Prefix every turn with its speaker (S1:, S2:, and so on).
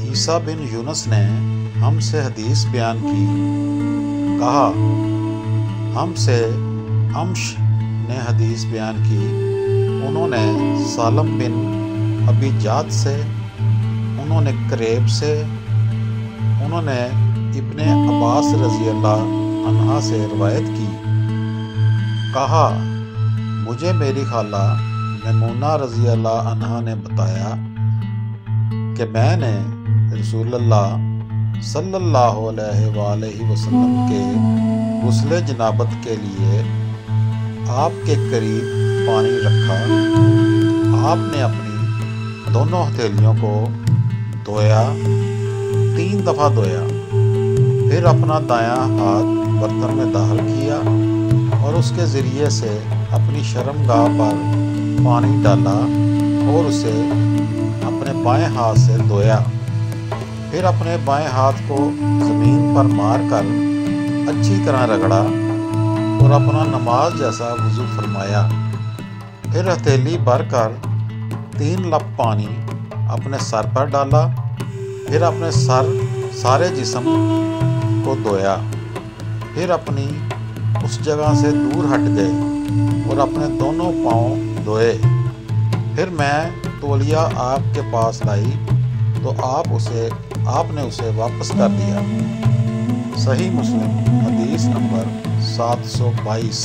S1: عیسیٰ بن یونس نے ہم سے حدیث بیان کی، کہا ہم سے امش نے حدیث بیان کی، انہوں نے سالم بن ابی جعد سے، انہوں نے کریب سے، انہوں نے ابن عباس رضی اللہ عنہ سے روایت کی، کہا مجھے میری خالہ میمونہ رضی اللہ عنہ نے بتایا کہ میں نے رسول اللہ صلی اللہ علیہ وآلہ وسلم کے غسل جنابت کے لیے آپ کے قریب پانی رکھا، آپ نے اپنی دونوں ہتھیلیوں کو دھویا، 3 دفعہ دھویا، پھر اپنا دایاں ہاتھ برتن میں داخل کیا اور اس کے ذریعے سے اپنی شرمگاہ پر پانی ڈالا اور اسے اپنے بائیں ہاتھ سے دھویا، پھر اپنے بائیں ہاتھ کو زمین پر مار کر اچھی طرح رگڑا اور اپنا نماز جیسا وضو فرمایا، پھر ہتھیلی بھر کر 3 لپ پانی اپنے سر پر ڈالا، پھر اپنے سارے جسم کو دھویا، پھر اپنی اس جگہ سے دور ہٹ گئے اور اپنے دونوں پاؤں دھوئے، پھر میں تولیہ آپ کے پاس لائی تو آپ نے اسے واپس کر دیا۔ صحیح مسلم حدیث نمبر 722۔